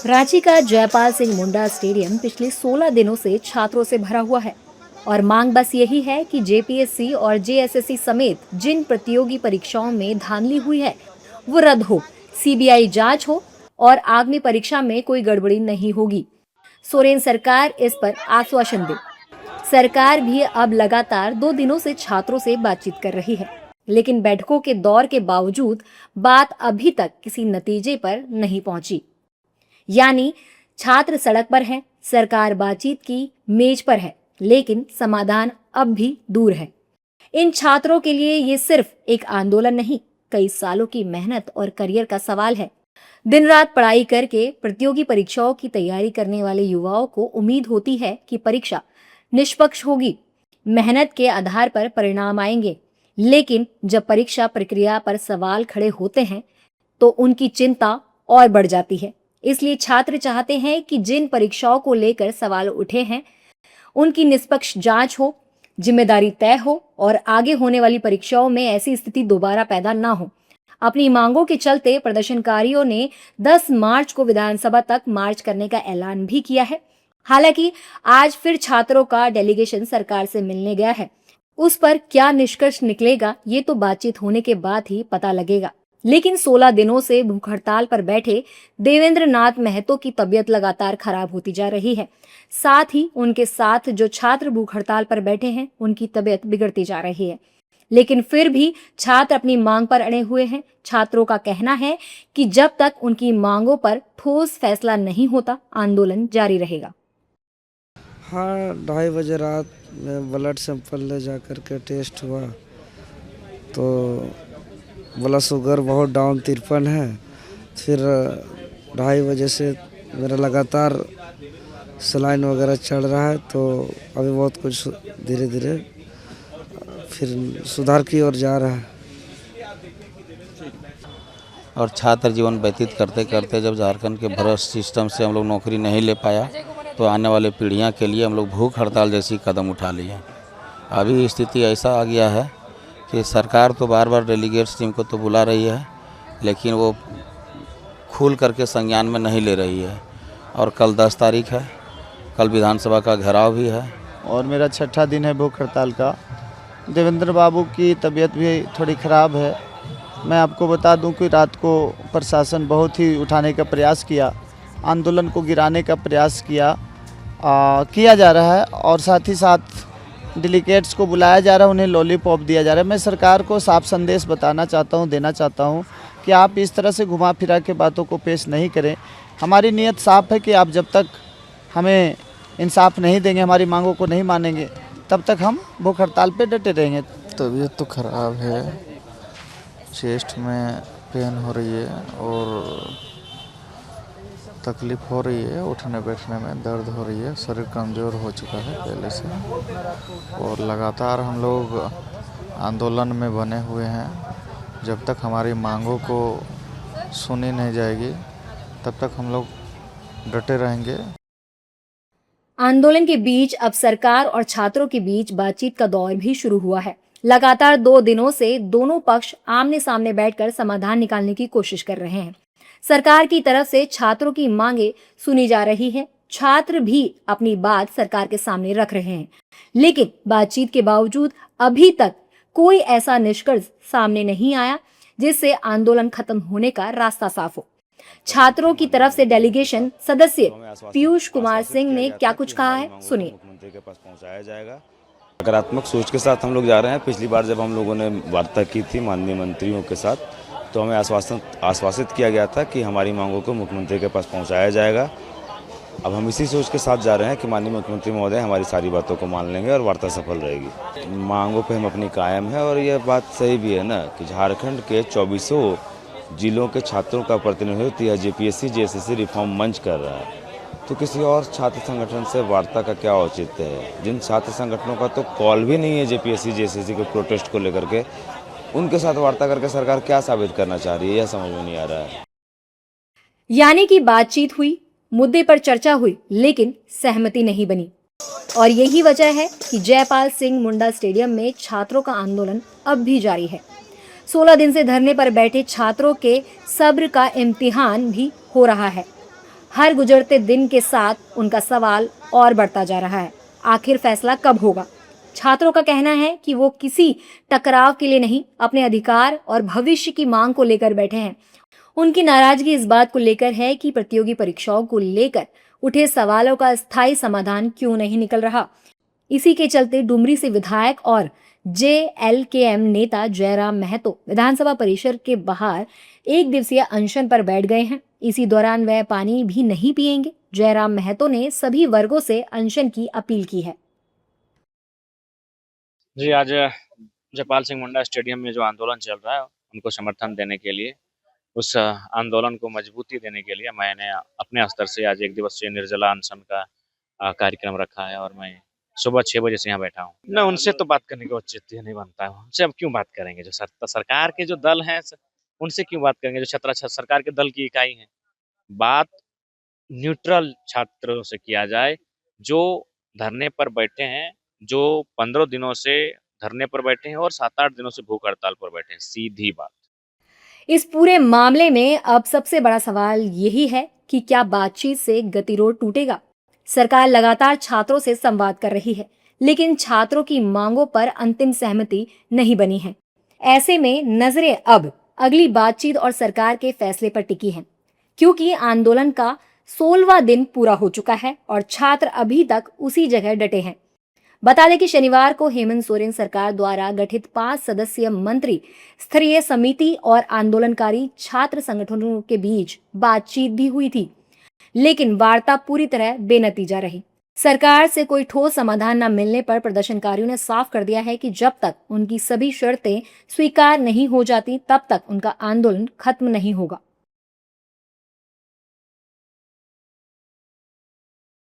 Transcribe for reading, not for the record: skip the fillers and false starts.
रांची का जयपाल सिंह मुंडा स्टेडियम पिछले 16 दिनों से छात्रों से भरा हुआ है और मांग बस यही है कि जेपीएससी और जेएसएससी समेत जिन प्रतियोगी परीक्षाओं में धांधली हुई है वो रद्द हो, सीबीआई जांच हो और आगामी परीक्षा में कोई गड़बड़ी नहीं होगी। सोरेन सरकार इस पर आश्वासन दे। सरकार भी अब लगातार 2 दिनों से छात्रों से बातचीत कर रही है, लेकिन बैठकों के दौर के बावजूद बात अभी तक किसी नतीजे पर नहीं पहुंची। यानी छात्र सड़क पर हैं, सरकार बातचीत की मेज पर है, लेकिन समाधान अब भी दूर है। इन छात्रों के लिए ये सिर्फ एक आंदोलन नहीं, कई सालों की मेहनत और करियर का सवाल है। दिन रात पढ़ाई करके प्रतियोगी परीक्षाओं की तैयारी करने वाले युवाओं को उम्मीद होती है कि परीक्षा निष्पक्ष होगी, मेहनत के आधार पर परिणाम आएंगे। लेकिन जब परीक्षा प्रक्रिया पर सवाल खड़े होते हैं तो उनकी चिंता और बढ़ जाती है। इसलिए छात्र चाहते हैं कि जिन परीक्षाओं को लेकर सवाल उठे हैं उनकी निष्पक्ष जांच हो, जिम्मेदारी तय हो और आगे होने वाली परीक्षाओं में ऐसी स्थिति दोबारा पैदा ना हो। अपनी मांगों के चलते प्रदर्शनकारियों ने 10 मार्च को विधानसभा तक मार्च करने का ऐलान भी किया है। हालांकि आज फिर छात्रों का डेलीगेशन सरकार से मिलने गया है। उस पर क्या निष्कर्ष निकलेगा ये तो बातचीत होने के बाद ही पता लगेगा। लेकिन 16 दिनों से भूख हड़ताल पर बैठे देवेंद्र नाथ महतो की तबीयत लगातार खराब होती जा रही है। साथ ही उनके साथ जो छात्र भूख हड़ताल पर बैठे हैं उनकी तबीयत बिगड़ती जा रही है। लेकिन फिर भी छात्र अपनी मांग पर अड़े हुए हैं। छात्रों का कहना है कि जब तक उनकी मांगों पर ठोस फैसला नहीं होता आंदोलन जारी रहेगा। हाँ, 2:30 बजे रात में ब्लड सैंपल ले जा कर के टेस्ट हुआ तो बोला शुगर बहुत डाउन 53 है। फिर 2:30 बजे से मेरा लगातार सलाइन वगैरह चल रहा है, तो अभी बहुत कुछ धीरे धीरे फिर सुधार की ओर जा रहा है। और छात्र जीवन व्यतीत करते करते जब झारखंड के भ्रष्ट सिस्टम से हम लोग नौकरी नहीं ले पाया तो आने वाले पीढ़ियां के लिए हम लोग भूख हड़ताल जैसी कदम उठा लिए। अभी स्थिति ऐसा आ गया है कि सरकार तो बार बार डेलीगेट्स टीम को तो बुला रही है, लेकिन वो खुल करके संज्ञान में नहीं ले रही है। और कल 10 तारीख है, कल विधानसभा का घेराव भी है और मेरा 6ठा दिन है भूख हड़ताल का। देवेंद्र बाबू की तबीयत भी थोड़ी ख़राब है। मैं आपको बता दूं कि रात को प्रशासन बहुत ही उठाने का प्रयास किया, आंदोलन को गिराने का प्रयास किया जा रहा है और साथ ही साथ डेलीगेट्स को बुलाया जा रहा है, उन्हें लॉलीपॉप दिया जा रहा है। मैं सरकार को साफ संदेश देना चाहता हूं कि आप इस तरह से घुमा फिरा के बातों को पेश नहीं करें। हमारी नीयत साफ है कि आप जब तक हमें इंसाफ नहीं देंगे, हमारी मांगों को नहीं मानेंगे, तब तक हम भूख हड़ताल पे डटे रहेंगे। तबीयत तो ख़राब है, चेस्ट में पेन हो रही है और तकलीफ़ हो रही है, उठने बैठने में दर्द हो रही है, शरीर कमज़ोर हो चुका है पहले से और लगातार हम लोग आंदोलन में बने हुए हैं। जब तक हमारी मांगों को सुनी नहीं जाएगी तब तक हम लोग डटे रहेंगे। आंदोलन के बीच अब सरकार और छात्रों के बीच बातचीत का दौर भी शुरू हुआ है। लगातार 2 दिनों से दोनों पक्ष आमने सामने बैठकर समाधान निकालने की कोशिश कर रहे हैं। सरकार की तरफ से छात्रों की मांगे सुनी जा रही है, छात्र भी अपनी बात सरकार के सामने रख रहे हैं, लेकिन बातचीत के बावजूद अभी तक कोई ऐसा निष्कर्ष सामने नहीं आया जिससे आंदोलन खत्म होने का रास्ता साफ हो। छात्रों की तरफ से डेलीगेशन सदस्य पीयूष कुमार सिंह ने क्या कुछ कहा है, सुनिए। मुख्यमंत्री के पास पहुंचाया जाएगा। सकारात्मक सोच के साथ हम लोग जा रहे हैं। पिछली बार जब हम लोगों ने वार्ता की थी माननीय मंत्रियों के साथ तो हमें आश्वासित किया गया था कि हमारी मांगों को मुख्यमंत्री के पास पहुंचाया जाएगा। अब हम इसी सोच के साथ जा रहे हैं कि माननीय मुख्यमंत्री महोदय हमारी सारी बातों को मान लेंगे और वार्ता सफल रहेगी। मांगों पे हम अपनी कायम है और ये बात सही भी है ना कि झारखंड के 24 जिलों के छात्रों का प्रतिनिधित्व यह जेपीएससी जेएसएससी रिफॉर्म मंच कर रहा है, तो किसी और छात्र संगठन से वार्ता का क्या औचित्य है। जिन छात्र संगठनों का तो कॉल भी नहीं है जेपीएससी जेएसएससी के प्रोटेस्ट को लेकर के, उनके साथ वार्ता करके सरकार क्या साबित करना चाह रही है, यह समझ में नहीं आ रहा है। यानी कि बातचीत हुई, मुद्दे पर चर्चा हुई, लेकिन सहमति नहीं बनी और यही वजह है कि जयपाल सिंह मुंडा स्टेडियम में छात्रों का आंदोलन अब भी जारी है। 16 दिन से धरने पर बैठे छात्रों के सब्र का इम्तिहान भी हो रहा है। हर गुजरते दिन के साथ उनका सवाल और बढ़ता जा रहा है, आखिर फैसला कब होगा। छात्रों का कहना है कि वो किसी टकराव के लिए नहीं, अपने अधिकार और भविष्य की मांग को लेकर बैठे हैं। उनकी नाराजगी इस बात को लेकर है कि प्रतियोगी परीक्षाओं को लेकर उठे सवालों का स्थायी समाधान क्यों नहीं निकल रहा। इसी के चलते डुमरी से विधायक और JLKM नेता जयराम महतो विधानसभा परिसर के बाहर एक दिवसीय अनशन पर बैठ गए हैं। इसी दौरान वह पानी भी नहीं पिएंगे। जयराम महतो ने सभी वर्गों से अनशन की अपील की है। जी, आज जयपाल सिंह मुंडा स्टेडियम में जो आंदोलन चल रहा है उनको समर्थन देने के लिए, उस आंदोलन को मजबूती देने के लिए मैंने अपने स्तर से आज एक दिवसीय निर्जला अनशन का कार्यक्रम रखा है और मैं सुबह 6 बजे से यहाँ बैठा हूँ। मैं उनसे तो बात करने का औचित्य नहीं बनता है, उनसे अब क्यों बात करेंगे। जो सरकार के जो दल हैं उनसे क्यों बात करेंगे, जो सरकार के दल की इकाई है। बात न्यूट्रल छात्रों से किया जाए जो धरने पर बैठे हैं, जो 15 दिनों से धरने पर बैठे हैं और 7-8 दिनों से भूख हड़ताल पर बैठे हैं। सीधी बात। इस पूरे मामले में अब सबसे बड़ा सवाल यही है कि क्या बातचीत से गतिरोध टूटेगा। सरकार लगातार छात्रों से संवाद कर रही है, लेकिन छात्रों की मांगों पर अंतिम सहमति नहीं बनी है। ऐसे में नजरें अब अगली बातचीत और सरकार के फैसले पर टिकी हैं, क्योंकि आंदोलन का 16वां दिन पूरा हो चुका है और छात्र अभी तक उसी जगह डटे हैं। बता दें कि शनिवार को हेमंत सोरेन सरकार द्वारा गठित 5 सदस्यीय मंत्री स्तरीय समिति और आंदोलनकारी छात्र संगठनों के बीच बातचीत भी हुई थी, लेकिन वार्ता पूरी तरह बेनतीजा रही। सरकार से कोई ठोस समाधान न मिलने पर प्रदर्शनकारियों ने साफ कर दिया है कि जब तक उनकी सभी शर्तें स्वीकार नहीं हो जाती, तब तक उनका आंदोलन खत्म नहीं होगा।